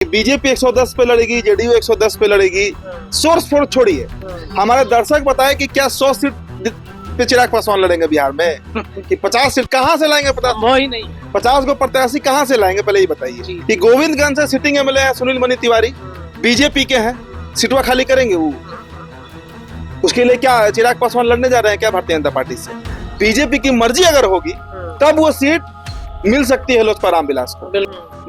BJP 110 पे लड़ेगी, JDU 110 पे लड़ेगी। सोर्स छोड़िए, हमारे दर्शक बताए कि क्या 100 सीट पे चिराग पासवान लड़ेंगे बिहार में कि 50 सीट कहां से लाएंगे? 50 को प्रत्याशी कहां से लाएंगे? पहले ही बताइए कि गोविंदगंज से सिटिंग एमएलए है सुनील मनी तिवारी, बीजेपी के हैं, सीटवा खाली करेंगे वो? उसके लिए क्या चिराग पासवान लड़ने जा रहे हैं क्या भारतीय जनता पार्टी से? बीजेपी की मर्जी अगर होगी तब वो सीट मिल सकती है लोजपा रामविलास को।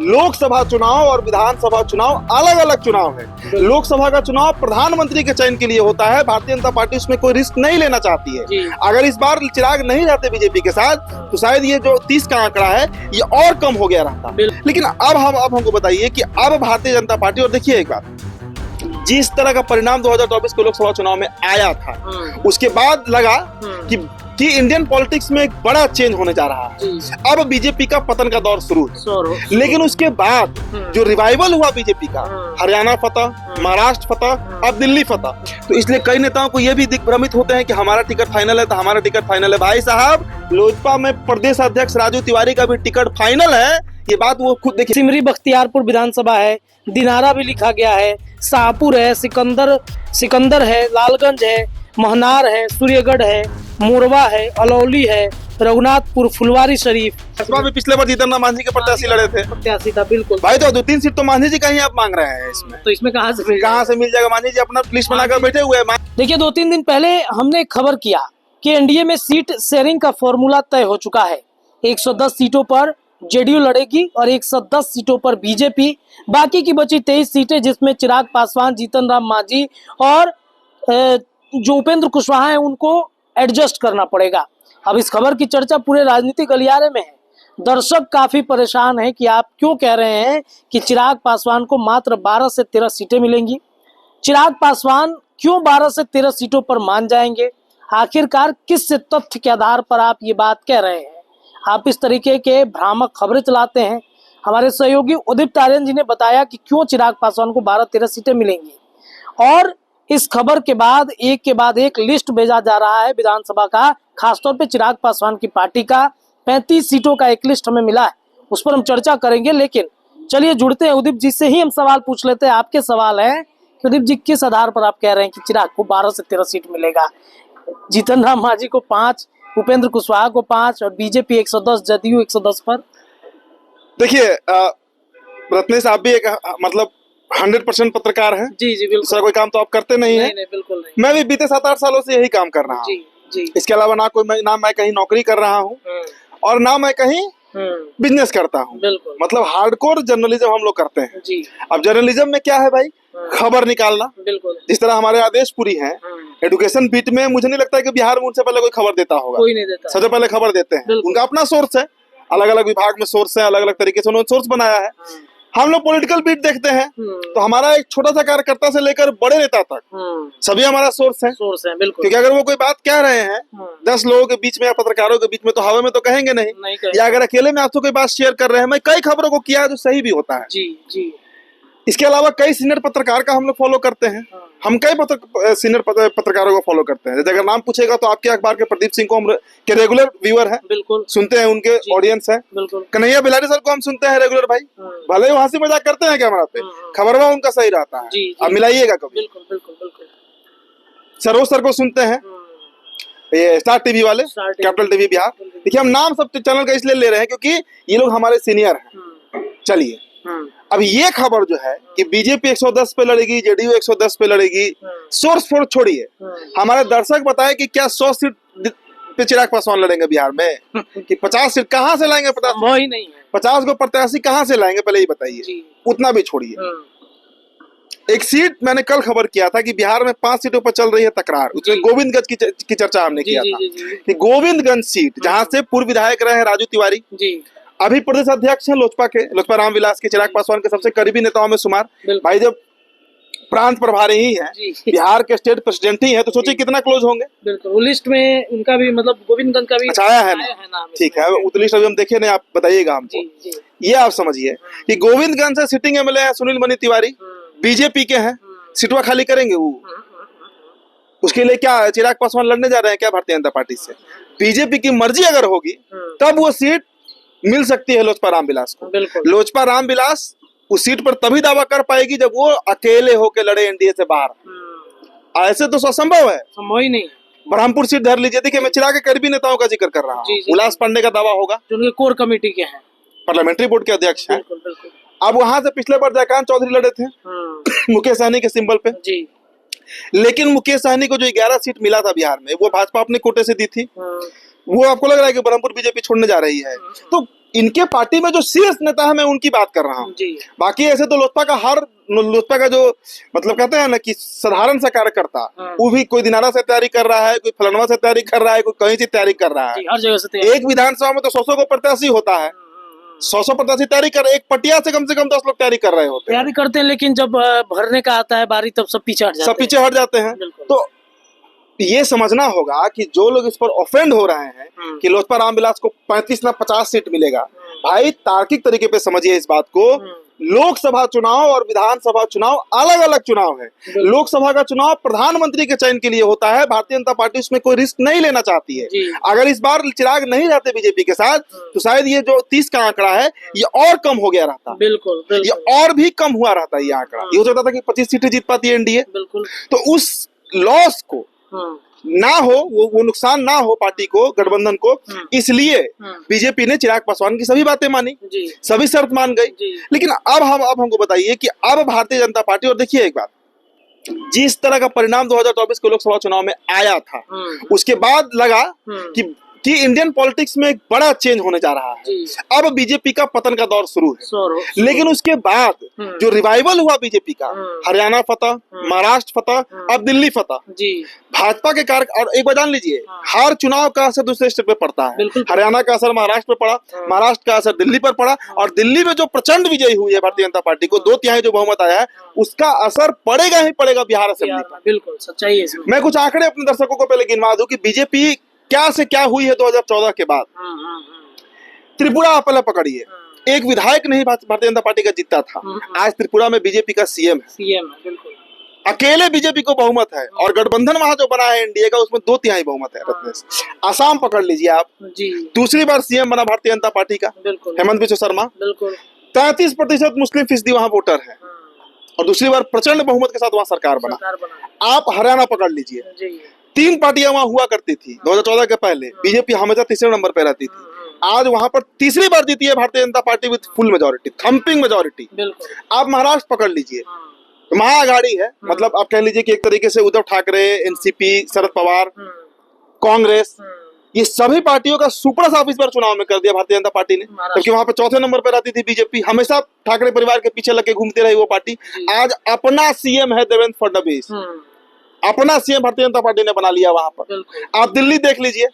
लोकसभा चुनाव और विधानसभा चुनाव अलग अलग चुनाव है। लोकसभा का चुनाव प्रधानमंत्री के चयन के लिए होता है, भारतीय जनता पार्टी उसमें कोई रिस्क नहीं लेना चाहती है। अगर इस बार चिराग नहीं रहते बीजेपी के साथ तो शायद ये जो 30 का आंकड़ा है ये और कम हो गया रहता। लेकिन अब हमको बताइए कि अब भारतीय जनता पार्टी, और देखिए एक बात, जिस तरह का परिणाम 2024 के लोकसभा चुनाव में आया था उसके बाद लगा कि इंडियन पॉलिटिक्स में एक बड़ा चेंज होने जा रहा है। अब बीजेपी का पतन का दौर शुरू है। लेकिन उसके बाद जो रिवाइवल हुआ बीजेपी का, हरियाणा फतह, महाराष्ट्र फतह, अब दिल्ली फतह, तो इसलिए कई नेताओं को ये भी दिग्भ्रमित होते हैं कि हमारा टिकट फाइनल है तो हमारा टिकट फाइनल है। भाई साहब, लोजपा में प्रदेश अध्यक्ष राजू तिवारी का भी टिकट फाइनल है, ये बात वो खुद देखिए। सिमरी बख्तियारपुर विधानसभा है, दिनारा भी लिखा गया है, शाहपुर है, सिकंदर है, लालगंज है, महनार है, सूर्यगढ़ है, मोरवा है, अलौली है, रघुनाथपुर, फुलवारी शरीफ। कस्बा में पिछले बार जीतन मांझी के प्रत्याशी लड़े थे। प्रत्याशी था, बिल्कुल भाई। तो 2-3 सीट तो मांझी जी का ही आप मांग रहे हैं इसमें, तो इसमें कहाँ से मिल जाएगा? मांझी जी अपना लिस्ट बनाकर बैठे हुए हैं। देखिए, 2-3 दिन पहले हमने खबर किया कि एनडीए में सीट शेयरिंग का फॉर्मूला तय हो चुका है। 110 सीटों पर जेडीयू लड़ेगी और 110 सीटों पर बीजेपी। बाकी की बची 23 सीटें जिसमें चिराग पासवान, जीतन राम मांझी और जो उपेंद्र कुशवाहा है उनको एडजस्ट करना पड़ेगा। अब इस खबर की चर्चा पूरे राजनीतिक गलियारे में है। दर्शक काफी परेशान हैं कि आप क्यों कह रहे हैं कि चिराग पासवान को मात्र 12 से 13 सीटें मिलेंगी। चिराग पासवान क्यों 12 से 13 सीटों पर मान जाएंगे? आखिरकार किस तथ्य के आधार पर आप ये बात कह रहे हैं? आप इस तरीके के भ्रामक खबरें चलाते हैं। हमारे सहयोगी उदित तारियन जी ने बताया कि क्यों चिराग पासवान को 12-13 सीटें मिलेंगी, और इस खबर के बाद एक लिस्ट भेजा जा रहा है विधानसभा का, खासतौर पे चिराग पासवान की पार्टी का 35 सीटों का एक लिस्ट हमें मिला है, उस पर हम चर्चा करेंगे। लेकिन चलिए जुड़ते हैं उदित जी से ही, हम सवाल पूछ लेते हैं। आपके सवाल है कि उदित जी, किस आधार पर आप कह रहे हैं कि चिराग को 12 से 13 सीट मिलेगा? जीतन राम मांझी को 5, उपेंद्र कुशवाहा को 5 और बीजेपी 110, जदयू 110 पर। देखिए रत्नेश, आप भी एक मतलब 100% पत्रकार है। जी बिल्कुल। दूसरा कोई काम तो आप करते नहीं है। नहीं, बिल्कुल नहीं। मैं भी बीते 7-8 सालों से यही काम कर रहा हूँ। इसके अलावा ना मैं कहीं नौकरी कर रहा हूँ और ना मैं कहीं बिजनेस करता हूँ। मतलब हार्डकोर जर्नलिज्म हम लोग करते हैं जी। अब जर्नलिज्म में क्या है भाई? खबर निकालना। बिल्कुल। जिस तरह हमारे आदेश पूरी है, एडुकेशन बीट में मुझे नहीं लगता है कि बिहार में उनसे पहले कोई खबर देता होगा। कोई नहीं देता। सबसे पहले खबर देते हैं, उनका अपना सोर्स है, अलग अलग विभाग में सोर्स है, अलग अलग तरीके से उन्होंने सोर्स बनाया है। हम लोग पॉलिटिकल बीट देखते हैं तो हमारा एक छोटा सा कार्यकर्ता से लेकर बड़े नेता तक सभी हमारा सोर्स है। बिल्कुल। क्योंकि अगर वो कोई बात कह रहे हैं 10 लोगों के बीच में या पत्रकारों के बीच में तो हवा में तो कहेंगे नहीं, या अगर अकेले में आपसे कोई बात शेयर कर रहे हैं, मैं कई खबरों को किया है जो सही भी होता है जी। इसके अलावा कई सीनियर पत्रकार का हम लोग फॉलो करते हैं। हम कई सीनियर पत्रकारों को फॉलो करते हैं। जैसे अगर नाम पूछेगा तो आपके अखबार के प्रदीप सिंह को हम के रेगुलर व्यूअर हैं, बिल्कुल सुनते हैं, उनके ऑडियंस है। कन्हैया बिलारी सर को हम सुनते हैं रेगुलर भाई, भले ही हंसी मजाक करते हैं कैमरा पे, खबरवा उनका सही रहता है। आप मिलाइएगा कभी। बिल्कुल। सरोज सर को सुनते हैं, ये स्टार टीवी वाले, कैपिटल टीवी बिहार। देखिए, हम नाम सब चैनल का इसलिए ले रहे हैं क्योंकि ये लोग हमारे सीनियर हैं। चलिए, अब ये खबर जो है कि बीजेपी 110 पे लड़ेगी, जेडीयू 110 पे लड़ेगी, सोर्स छोड़िए, हमारे दर्शक बताए कि क्या 100 सीट पे चिराग पासवान लड़ेंगे बिहार में कि 50 सीट कहां से लाएंगे? 50 को प्रत्याशी कहां से लाएंगे? पहले ही बताइए। उतना भी छोड़िए। एक सीट मैंने कल खबर किया था कि बिहार में 5 सीटों पर चल रही है तकरार। उसमें गोविंदगंज की चर्चा हमने किया था कि गोविंदगंज सीट, जहां से पूर्व विधायक रहे राजू तिवारी, अभी प्रदेश अध्यक्ष हैं लोजपा रामविलास के, चिराग पासवान के सबसे करीबी नेताओं में शुमार। भाई जब प्रांत प्रभारी ही है, बिहार के स्टेट प्रेसिडेंट ही है, तो सोचिए कितना क्लोज होंगे। बिल्कुल। लिस्ट में उनका भी, मतलब गोविंदगंज का भी अच्छा आया है ना? ठीक है, उस लिस्ट अभी हम देखे नहीं, आप बताइएगा हमको। ये आप समझिए कि गोविंदगंज से सिटिंग एमएलए है सुनील मनी तिवारी, बीजेपी के हैं, सीटवा खाली करेंगे वो? उसके लिए क्या चिराग पासवान लड़ने जा रहे हैं क्या भारतीय जनता पार्टी से? बीजेपी की मर्जी अगर होगी तब वो सीट मिल सकती है लोजपा रामविलास को। लोजपा रामविलास उस सीट पर तभी दावा कर पाएगी जब वो अकेले होकर लड़े एनडीए से बाहर। ऐसे तो असंभव है, संभव ही नहीं। ब्रह्मपुर सीट धर लीजिए, देखिए मैं चिराग के करीबी नेताओं का जिक्र कर रहा हूँ। उल्लास पांडे का दावा होगा, जो उनके कोर कमेटी के हैं, पार्लियामेंट्री बोर्ड के अध्यक्ष हैं। अब वहां से पिछले बार जयकांत चौधरी लड़े थे मुकेश सहनी के सिंबल पे जी। लेकिन मुकेश सहनी को जो 11 सीट मिला था बिहार में, वो भाजपा अपने कोटे से दी थी। वो आपको लग रहा है कि ब्रह्मपुर बीजेपी छोड़ने जा रही है? तो इनके पार्टी में जो सीरियस नेता है मैं उनकी बात कर रहा हूँ। बाकी ऐसे तो लोजपा का जो मतलब कहते हैं ना कि साधारण सा कार्यकर्ता, वो भी कोई दिनारा से तैयारी कर रहा है, कोई फलनवा से तैयारी कर रहा है, कोई कहीं से तैयारी कर रहा है। हर जगह से एक विधानसभा में तो 100 को प्रत्याशी होता है, 100 प्रत्याशी तैयारी कर, एक पटिया से कम 10 लोग तैयारी कर रहे होते हैं, तैयारी करते हैं। लेकिन जब भरने का आता है बारी, तब सब पीछे हट जाते हैं। तो ये समझना होगा कि जो लोग इस पर ऑफेंड हो रहे हैं कि लोजपा रामविलास को 35 ना 50 सीट मिलेगा, भाई तार्किक तरीके पे समझिए इस बात को। लोकसभा चुनाव और विधानसभा चुनाव अलग अलग चुनाव है। लोकसभा का चुनाव प्रधानमंत्री के चयन के लिए होता है, भारतीय जनता पार्टी उसमें कोई रिस्क नहीं लेना चाहती है। अगर इस बार चिराग नहीं रहते बीजेपी के साथ, तो शायद ये जो 30 का आंकड़ा है ये और कम हो गया रहता। बिल्कुल, ये और भी कम हुआ रहता ये आंकड़ा। ये हो सकता था कि 25 सीटें जीत पाती है एनडीए। तो उस लॉस को ना हो, वो नुकसान ना हो पार्टी को, गठबंधन को, इसलिए बीजेपी ने चिराग पासवान की सभी बातें मानी, सभी शर्त मान गई। लेकिन अब हमको बताइए कि अब भारतीय जनता पार्टी, और देखिए एक बात, जिस तरह का परिणाम 2024 के लोकसभा चुनाव में आया था, उसके बाद लगा कि इंडियन पॉलिटिक्स में एक बड़ा चेंज होने जा रहा है। अब बीजेपी का पतन का दौर शुरू है। लेकिन उसके बाद जो रिवाइवल हुआ बीजेपी का, हरियाणा फतह, महाराष्ट्र फतह, अब दिल्ली फतह, भाजपा के कार्य। और एक बार जान लीजिए, हर चुनाव का असर दूसरे स्टेट पे पड़ता है। हरियाणा का असर महाराष्ट्र पे पड़ा, महाराष्ट्र का असर दिल्ली पर पड़ा, और दिल्ली में जो प्रचंड विजयी हुई है भारतीय जनता पार्टी को, 2/3 जो बहुमत आया है, उसका असर पड़ेगा ही पड़ेगा बिहार असेंबली पर। बिल्कुल सच्चाई है। मैं कुछ आंकड़े अपने दर्शकों को पहले गिनवा दूं कि बीजेपी क्या से क्या हुई है 2014 के बाद। त्रिपुरा आप पहले पकड़िए, एक विधायक नहीं भारतीय जनता पार्टी का जीता था, आज त्रिपुरा में बीजेपी का सीएम है। बिल्कुल अकेले बीजेपी को बहुमत है, और गठबंधन वहां जो बना है एनडीए का, उसमें 2/3 बहुमत है। रत्नेश, आसाम पकड़ लीजिए आप, दूसरी बार सीएम बना भारतीय जनता पार्टी का हेमंत बिस्वा शर्मा। 33% मुस्लिम फीसदी वहां वोटर है, और दूसरी बार प्रचंड बहुमत के साथ वहां सरकार बना। आप हरियाणा पकड़ लीजिए, 3 पार्टियां वहां हुआ करती थी 2014 के पहले, बीजेपी हमेशा तीसरे नंबर पे रहती थी। आज वहां पर तीसरी बार जीती है Bharatiya Janata party with full majority, thumping majority. आप महाराष्ट्र पकड़ लीजिए, महाअघाड़ी है, मतलब आप कह लीजिए कि एक तरीके से उद्धव ठाकरे, एनसीपी, शरद पवार, कांग्रेस, ये सभी पार्टियों का सुपर ऑफिस पर चुनाव में कर दिया भारतीय जनता पार्टी ने, क्योंकि वहां पर चौथे नंबर पर रहती थी बीजेपी, हमेशा ठाकरे परिवार के पीछे लग के घूमती रही वो पार्टी। आज अपना सीएम है देवेंद्र फडणवीस, अपना सीएम भारतीय जनता पार्टी ने बना लिया वहां पर। आप दिल्ली देख लीजिए,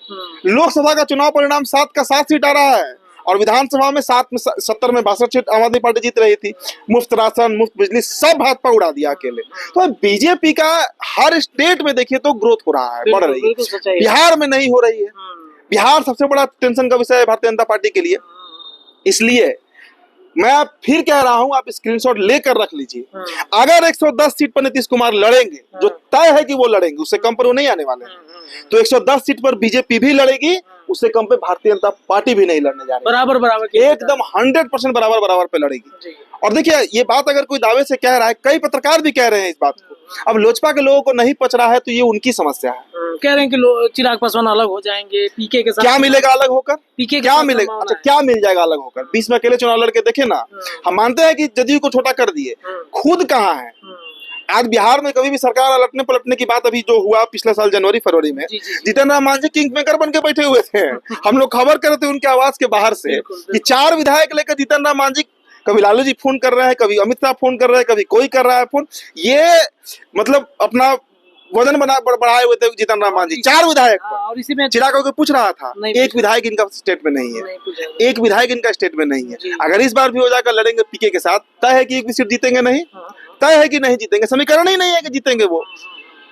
लोकसभा का चुनाव परिणाम 7 का 7 सीट आ रहा है, और विधानसभा में 7 में 70 में 62 सीट आम आदमी पार्टी जीत रही थी। मुफ्त राशन, मुफ्त बिजली, सब भाजपा उड़ा दिया अकेले। तो बीजेपी का हर स्टेट में देखिए तो ग्रोथ हो रहा है, बढ़ रही है। बिहार में नहीं हो रही है। बिहार सबसे बड़ा टेंशन का विषय है भारतीय जनता पार्टी के लिए। इसलिए मैं आप फिर कह रहा हूं, आप स्क्रीनशॉट लेकर रख लीजिए। अगर 110 सीट पर नीतीश कुमार लड़ेंगे, जो तय है कि वो लड़ेंगे, उससे कम पर वो नहीं आने वाले हैं, तो 110 सीट पर बीजेपी भी लड़ेगी, उससे कम पे भारतीय जनता पार्टी भी नहीं लड़ने जा रही, बराबर एकदम 100% बराबर पे लड़ेगी। और देखिए, ये बात अगर कोई दावे से कह रहा है, कई पत्रकार भी कह रहे हैं इस बात को, अब लोजपा के लोगों को नहीं पच रहा है, तो ये उनकी समस्या है। कह रहे हैं कि चिराग पासवान अलग हो जाएंगे पीके के साथ। क्या मिलेगा अलग होकर? पीके क्या मिलेगा? अच्छा, क्या मिल जाएगा अलग होकर? 20 में अकेले चुनाव लड़के देखे ना। हम मानते हैं कि जदयू को छोटा कर दिए, खुद कहाँ है? आज बिहार में कभी भी सरकार अलटने पलटने की बात, अभी जो हुआ पिछले साल जनवरी फरवरी में, जितेंद्र राम मांझी किंग मेकर बन के बैठे हुए थे। हम लोग खबर कर रहे थे उनके आवाज के बाहर से कि 4 विधायक लेकर जितेंद्र राम मांझी, कभी लालू जी फोन कर रहे हैं, कभी अमित शाह फोन कर रहे हैं, कभी कोई कर रहा है फोन। ये मतलब अपना वजन बढ़ाए हुए थे जितेंद्र राम मांझी, 4 विधायक। और इसी में चिराग को पूछ रहा था, एक विधायक इनका स्टेट में नहीं है, एक विधायक इनका स्टेट में नहीं है। अगर इस बार भी हो जाकर लड़ेंगे पीके के साथ, तय है कि एक भी सीट जीतेंगे नहीं, तय है कि नहीं जीतेंगे। समीकरण ही नहीं है कि जीतेंगे, वो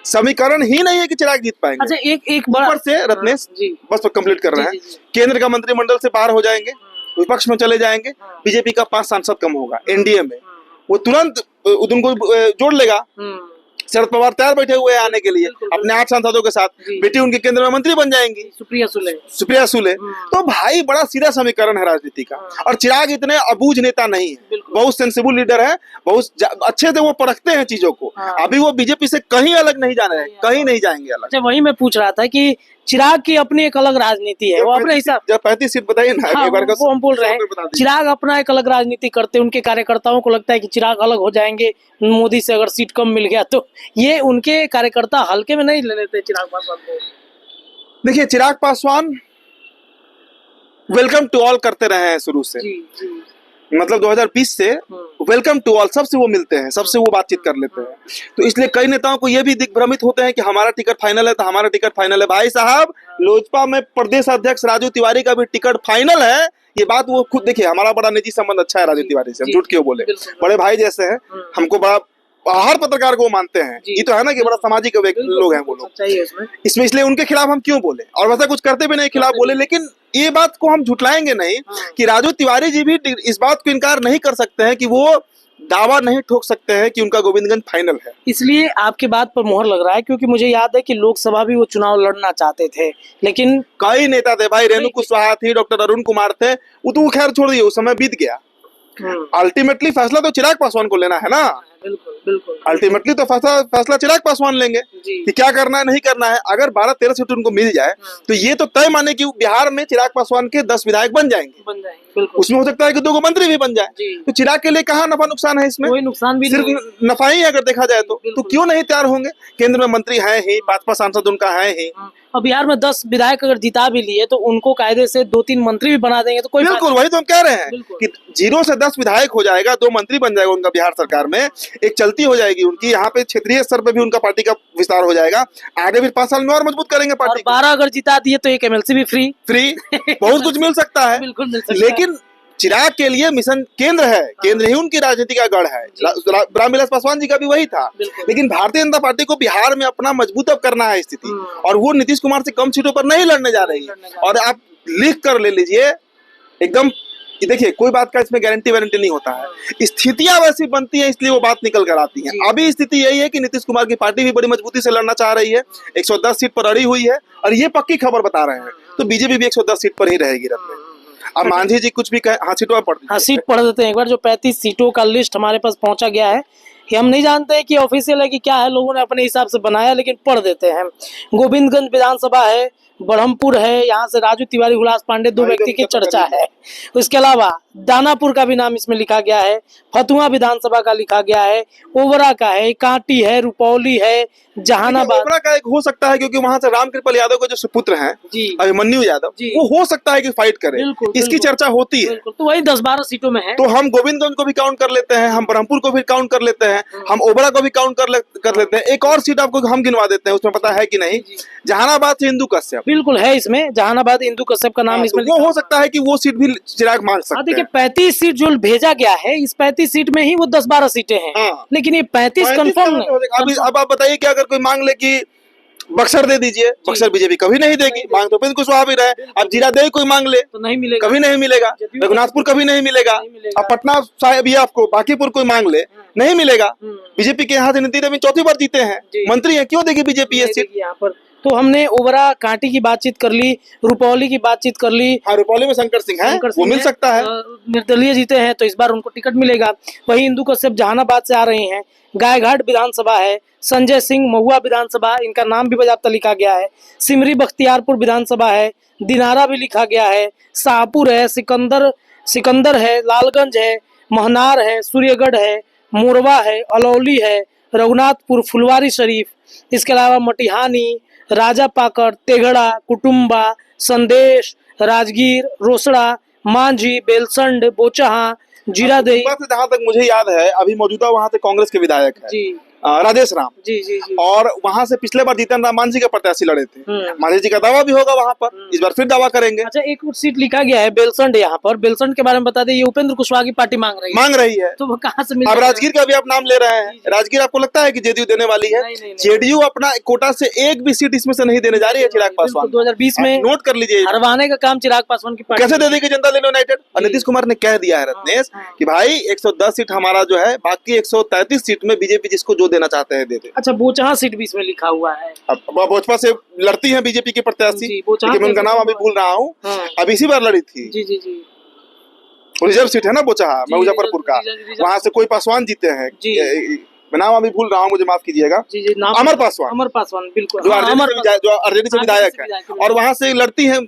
समीकरण ही नहीं है कि चिराग जीत पाएंगे। अच्छा, एक बार से रत्नेश बस कंप्लीट कर रहे हैं, केंद्र का मंत्रिमंडल से बाहर हो जाएंगे, विपक्ष में चले जाएंगे, बीजेपी का 5 सांसद कम होगा एनडीए में, वो तुरंत उनको जोड़ लेगा, शरद पवार तैयार बैठे हुए हैं आने के लिए अपने 8 सांसदों के साथ। बेटी उनके केंद्र में मंत्री बन जाएंगी, सुप्रिया सुले। तो भाई बड़ा सीधा समीकरण है राजनीति का। और चिराग इतने अबूझ नेता नहीं है, बहुत सेंसिबल लीडर है, बहुत अच्छे से वो परखते हैं चीजों को। अभी वो बीजेपी से कहीं अलग नहीं जा रहे हैं, कहीं नहीं जाएंगे अलग। अच्छा, वही मैं पूछ रहा था कि चिराग की अपनी एक अलग राजनीति है, वो अपने हिसाब। जब 35 सीट बताइए ना, हाँ, वो हम बोल रहे हैं चिराग अपना एक अलग राजनीति करते हैं। उनके कार्यकर्ताओं को लगता है कि चिराग अलग हो जाएंगे मोदी से अगर सीट कम मिल गया तो। ये उनके कार्यकर्ता हल्के में नहीं ले लेते चिराग पासवान को। देखिए, Chirag Paswan welcome to all करते रहे हैं शुरू से। मतलब 2020 से वेलकम टू ऑल, सबसे वो मिलते हैं, सबसे वो बातचीत कर लेते हैं। तो इसलिए कई नेताओं को ये भी दिग्भ्रमित होते हैं कि हमारा टिकट फाइनल है तो हमारा टिकट फाइनल है। भाई साहब, लोजपा में प्रदेश अध्यक्ष राजू तिवारी का भी टिकट फाइनल है। ये बात वो खुद देखिए, हमारा बड़ा निजी संबंध अच्छा है राजू तिवारी से, हम झूठ क्यों बोले, बड़े भाई जैसे हैं, हमको बड़ा, हर पत्रकार को वो मानते हैं। ये तो है ना कि बड़ा सामाजिक लोग हैं वो लोग, इसमें इसलिए उनके खिलाफ हम क्यों बोले, और वैसा कुछ करते भी नहीं खिलाफ बोले। लेकिन ये बात को हम झुटलाएंगे नहीं कि राजू तिवारी जी भी इस बात को इनकार नहीं कर सकते हैं कि वो दावा नहीं ठोक सकते हैं कि उनका गोविंदगंज फाइनल है। इसलिए आपकी बात पर मोहर लग रहा है, क्योंकि मुझे याद है कि लोकसभा भी वो चुनाव लड़ना चाहते थे, लेकिन कई नेता थे भाई, रेणु कुशवाहा थी, डॉक्टर अरुण कुमार थे, वो तो खैर छोड़ दिए, उस समय बीत गया। अल्टीमेटली फैसला तो चिराग पासवान को लेना है ना। बिल्कुल अल्टीमेटली तो फैसला चिराग पासवान लेंगे कि क्या करना है नहीं करना है। अगर 12-13 सीट उनको मिल जाए तो ये तो तय माने कि बिहार में चिराग पासवान के 10 विधायक बन जाएंगे। उसमें हो सकता है कि 2 मंत्री भी बन जाए। तो चिराग के लिए कहाँ नफा नुकसान है इसमें? कोई नुकसान भी सिर्फ नफा ही अगर देखा जाए तो क्यों नहीं तैयार होंगे? केंद्र में मंत्री है ही, 5 सांसद उनका है ही, और बिहार में 10 विधायक अगर जिता भी लिए तो उनको कायदे से 2-3 मंत्री भी बना देंगे तो कोई। बिल्कुल, वही तो हम कह रहे हैं कि 0 से 10 विधायक हो जाएगा, 2 मंत्री बन जाएगा उनका बिहार सरकार में, एक चलती हो जाएगी उनकी। यहाँ पे क्षेत्रीय स्तर पे भी उनका पार्टी का विस्तार हो जाएगा। आगे फिर 5 साल में और मजबूत करेंगे पार्टी। 12 अगर जिता दिए तो एक MLC भी फ्री बहुत कुछ मिल सकता है। बिल्कुल मिल सकता है। लेकिन चिराग के लिए मिशन केंद्र है, केंद्र ही उनकी राजनीति का गढ़ है। रामविलास पासवान जी का भी वही था। लेकिन भारतीय जनता पार्टी को बिहार में अपना मजबूत अब करना है स्थिति, और वो नीतीश कुमार से कम सीटों पर नहीं लड़ने जा रही है। और आप लिख कर ले लीजिए एकदम, देखिए कोई बात का इसमें गारंटी वारंटी नहीं होता है, स्थितियां वैसी बनती है इसलिए वो बात निकल कर आती है। अभी स्थिति यही है कि नीतीश कुमार की पार्टी भी बड़ी मजबूती से लड़ना चाह रही है, 110 सीट पर अड़ी हुई है, और ये पक्की खबर बता रहे हैं। तो बीजेपी भी 110 सीट पर ही रहेगी रथ में। अब मांझी जी कुछ भी कहे, हाँ सीटों पर सीट पढ़ देते हैं एक बार। जो 35 सीटों का लिस्ट हमारे पास पहुंचा गया है, कि हम नहीं जानते कि ऑफिशियल है कि क्या है, लोगों ने अपने हिसाब से बनाया, लेकिन पढ़ देते हैं। गोविंदगंज विधानसभा है, ब्रह्मपुर है, यहाँ से राजू तिवारी, हुलास पांडे 2 व्यक्ति की चर्चा है। उसके अलावा दानापुर का भी नाम इसमें लिखा गया है, फतुहा विधानसभा का लिखा गया है, ओबरा का है, कांटी है, रुपौली है, जहानाबाद। ओबरा का एक हो सकता है क्योंकि वहां से रामकृपाल यादव के जो सुपुत्र हैं अभिमन्यु यादव, वो हो सकता है कि फाइट करे, इसकी चर्चा होती है। तो वही 10-12 सीटों में है। तो हम गोविंदगंज को भी काउंट कर लेते हैं, हम ब्रह्मपुर को भी काउंट कर लेते हैं, हम ओबरा को भी काउंट कर लेते हैं। एक और सीट आपको हम गिनवा देते हैं, उसमें पता है कि नहीं, जहानाबाद से इंदु कश्यप। बिल्कुल है इसमें, जहानाबाद इंदु कश्यप का नाम इसमें। वो हो सकता है कि वो सीट भी चिराग मांग सकते हैं। देखिए 35 सीट जो भेजा गया है, इस 35 सीट में ही वो 10-12 सीटें हैं। लेकिन ये 35 कंफर्म नहीं। अब आप बताइए कि अगर कोई मांग ले कि बक्सर दे दीजिए, बक्सर बीजेपी कभी नहीं देगी, मांग तो उपेंद्र कुशवाहा भी रहे। अब जीरादेई कोई मांग ले तो नहीं मिलेगा, कभी नहीं मिलेगा। रघुनाथपुर कभी नहीं मिलेगा। अब पटना साहिब या आपको बाकीपुर कोई मांग ले, नहीं मिलेगा। बीजेपी के यहाँ से नीति रवि 4थी बार जीते हैं, मंत्री है, क्यों देगी बीजेपी ये सीट यहाँ पर? तो हमने ओबरा कांटी की बातचीत कर ली, रुपौली की बातचीत कर ली। हाँ, रुपौली में शंकर सिंह है, वो मिल सकता है, निर्दलीय जीते हैं तो इस बार उनको टिकट मिलेगा। वही इंदु कश्यप जहानाबाद से आ रहे हैं। गायघाट विधानसभा है, संजय सिंह महुआ विधानसभा, इनका नाम भी बाकायदा लिखा गया है। सिमरी बख्तियारपुर विधानसभा है, दिनारा भी लिखा गया है, शाहपुर है, सिकंदर है, लालगंज है, महनार है, सूर्यगढ़ है, मोरवा है, अलौली है, रघुनाथपुर, फुलवारी शरीफ, इसके अलावा मटिहानी, राजा पाकड़, तेघड़ा, कुटुम्बा, संदेश, राजगीर, रोसड़ा, मांझी, बेलसंड, बोचहा, जीरादेई। जहाँ तक मुझे याद है अभी मौजूदा वहाँ से कांग्रेस के विधायक है राजेश राम जी। और वहाँ से पिछले बार जीतन राम मांझी के प्रत्याशी लड़े थे। मांझी जी का दावा भी होगा वहाँ पर, इस बार फिर दावा करेंगे। अच्छा, एक सीट लिखा गया है बेलसंड। यहाँ पर बेलसंड के बारे में बता दें, ये उपेंद्र कुशवाहा की पार्टी मांग रही है। तो वो कहाँ से मिलेगा? अब राजगीर का भी आप नाम ले रहे हैं। राजगीर आपको लगता है कि जेडीयू देने वाली है? जेडीयू अपना कोटा से एक भी सीट इसमें से नहीं देने जा रही है चिराग पासवान। 2020 में नोट कर लीजिए, हरवाने का काम चिराग पासवान की पार्टी कैसे दे देगी जनता दल यूनाइटेड। और नीतीश कुमार ने कह दिया है रत्नेश कि भाई 110 सीट हमारा जो है, बाकी 133 सीट में बीजेपी जिसको जो देना चाहते हैं दे दे। अच्छा, बोचहा सीट भी इसमें लिखा हुआ है। अब बोचपा से लड़ती है बीजेपी की प्रत्याशी, लेकिन मैं उनका नाम अभी भूल रहा हूँ। अब इसी बार लड़ी थी। जी जी जी। रिजर्व सीट है ना बोचहा, मुजफ्फरपुर का, वहाँ से कोई पासवान जीते हैं। मैं नाम अभी भूल रहा हूँ, मुझे माफ कीजिएगा। अमर पासवान, बिल्कुल, जो आरजेडी से विधायक है, और वहाँ से लड़ती है।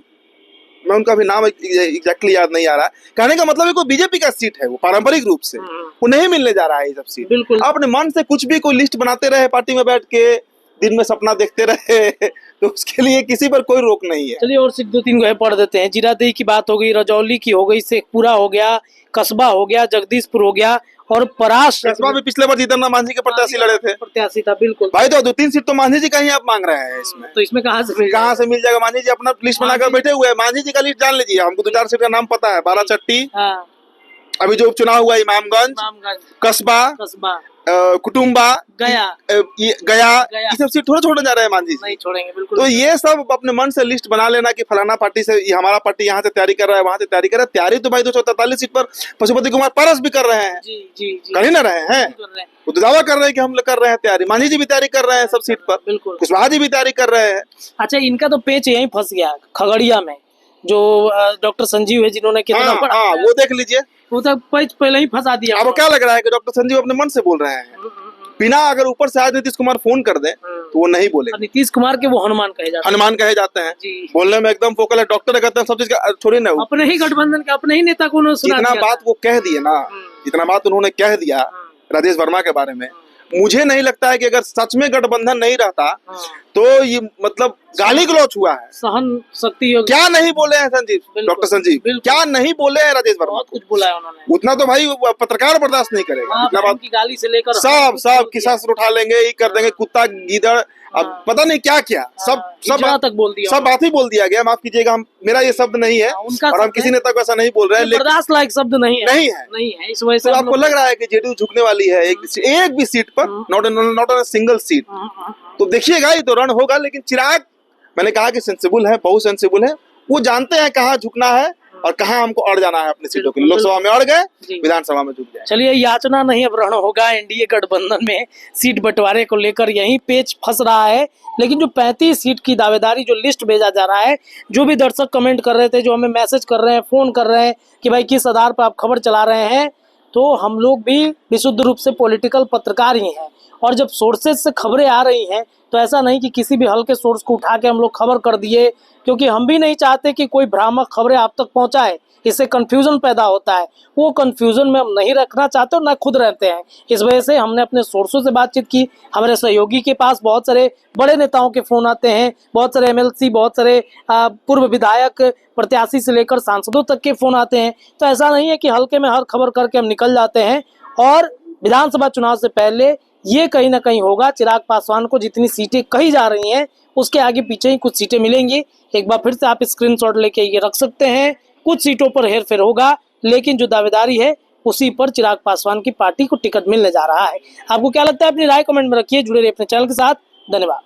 मैं उनका भी नाम एग्जैक्टली याद नहीं आ रहा। कहने का मतलब है कोई बीजेपी का सीट है, वो पारंपरिक रूप से वो नहीं मिलने जा रहा है ये सब सीट। बिल्कुल, अपने मन से कुछ भी कोई लिस्ट बनाते रहे, पार्टी में बैठ के दिन में सपना देखते रहे तो उसके लिए किसी पर कोई रोक नहीं है। चलिए और सिर्फ 2-3 गो पढ़ देते हैं। जीरादेई की बात हो गई, रजौली की हो गई, शेखपुरा हो गया, कस्बा हो गया, जगदीशपुर हो गया, और परास कस्बा में पिछले बार जीतन राम मांझी के प्रत्याशी लड़े थे, प्रत्याशी था। बिल्कुल भाई, तो 2-3 सीट तो मांझी जी का ही आप मांग रहे हैं इसमें। तो इसमें कहाँ से मिल जाएगा? मांझी जी अपना लिस्ट बनाकर बैठे हुए हैं। मांझी जी का लिस्ट जान लीजिए, हमको 2-4 सीट का नाम पता है। बाराचट्टी, अभी जो उपचुनाव हुआ इमामगंज, कस्बा, कुटुम्बा, गया, ये सब सीट थोड़ा छोड़ने जा रहे हैं मांझी जी, नहीं छोड़ेंगे। बिल्कुल, तो ये सब अपने मन से लिस्ट बना लेना कि फलाना पार्टी से हमारा पार्टी यहाँ से तैयारी कर रहा है, वहाँ से तैयारी कर रहा है। तैयारी तो भाई 243 सीट पर पशुपति कुमार पारस भी कर रहे हैं। कर ही ना रहे हैं, वो तो दावा कर रहे हैं कि हम कर रहे हैं तैयारी। मांझी जी भी तैयारी कर रहे हैं सब सीट पर, बिल्कुल, कुशवाहा जी भी तैयारी कर रहे हैं। अच्छा, इनका तो पेच यहीं फंस गया खगड़िया में, जो डॉक्टर संजीव है, जिन्होंने कितना वो देख लीजिए, वो तो पेच पहले ही फंसा दिया। अब क्या लग रहा है कि डॉक्टर संजीव अपने मन से बोल रहे हैं, बिना अगर ऊपर से आज नीतीश कुमार फोन कर दे तो वो नहीं बोले। नीतीश कुमार के वो हनुमान कहे जाते हैं जी। बोलने में एकदम फोकल है, डॉक्टर कहते हैं सब चीज का, छोड़ी ना, अपने ही गठबंधन के अपने ही नेता को जितना बात वो कह दिए ना, जितना बात उन्होंने कह दिया राजेश वर्मा के बारे में, मुझे नहीं लगता है कि अगर सच में गठबंधन नहीं रहता तो ये मतलब गाली गलौच हुआ है। सहन शक्ति क्या नहीं बोले हैं डॉक्टर संजीव, क्या नहीं बोले हैं राजेश वर्मा, कुछ बोला है उन्होंने। उतना तो भाई पत्रकार बर्दाश्त नहीं करेगा। इतना बात की गाली से लेकर सब की सांस उठा लेंगे, ये कर देंगे, कुत्ता गीदड़, अब पता नहीं क्या क्या, सब तक बोल दिया, सब बात ही बोल दिया गया। माफ कीजिएगा, हम मेरा ये शब्द नहीं है और हम किसी नेता को ऐसा नहीं बोल रहे हैं, बर्दाश्त लायक शब्द नहीं है। इस वजह से आपको लग रहा है कि जेडीयू झुकने वाली है एक भी सीट पर, नॉट ऑन सिंगल सीट। तो देखिएगा, ये तो रण होगा। लेकिन चिराग, मैंने कहा कि सेंसिबल है, बहुत सेंसिबल है, वो जानते हैं कहाँ झुकना है और कहाँ हमको अड़ जाना है अपनी सीटों के लिए। लोकसभा में अड़ गए, विधानसभा में झुक गए। चलिए, याचना नहीं, अब रण होगा। एनडीए गठबंधन में सीट बंटवारे को लेकर यही पेच फंस रहा है। लेकिन जो 35 सीट की दावेदारी, जो लिस्ट भेजा जा रहा है, जो भी दर्शक कमेंट कर रहे थे, जो हमें मैसेज कर रहे हैं, फोन कर रहे हैं कि भाई किस आधार पर आप खबर चला रहे हैं, तो हम लोग भी विशुद्ध रूप से पॉलिटिकल पत्रकार ही हैं। और जब सोर्सेज से खबरें आ रही हैं तो ऐसा नहीं कि किसी भी हल्के सोर्स को उठा के हम लोग खबर कर दिए, क्योंकि हम भी नहीं चाहते कि कोई भ्रामक खबरें आप तक पहुंचाए, इससे कंफ्यूजन पैदा होता है। वो कंफ्यूजन में हम नहीं रखना चाहते और ना खुद रहते हैं। इस वजह से हमने अपने सोर्सों से बातचीत की। हमारे सहयोगी के पास बहुत सारे बड़े नेताओं के फोन आते हैं, बहुत सारे एमएलसी, बहुत सारे पूर्व विधायक, प्रत्याशी से लेकर सांसदों तक के फोन आते हैं। तो ऐसा नहीं है कि हल्के में हर खबर करके हम निकल जाते हैं। और विधानसभा चुनाव से पहले ये कहीं ना कहीं होगा। चिराग पासवान को जितनी सीटें कही जा रही हैं, उसके आगे पीछे ही कुछ सीटें मिलेंगी। एक बार फिर से आप स्क्रीनशॉट लेके ये रख सकते हैं। कुछ सीटों पर हेरफेर होगा, लेकिन जो दावेदारी है उसी पर चिराग पासवान की पार्टी को टिकट मिलने जा रहा है। आपको क्या लगता है? अपनी राय कमेंट में रखिए। जुड़े रहिए अपने चैनल के साथ। धन्यवाद।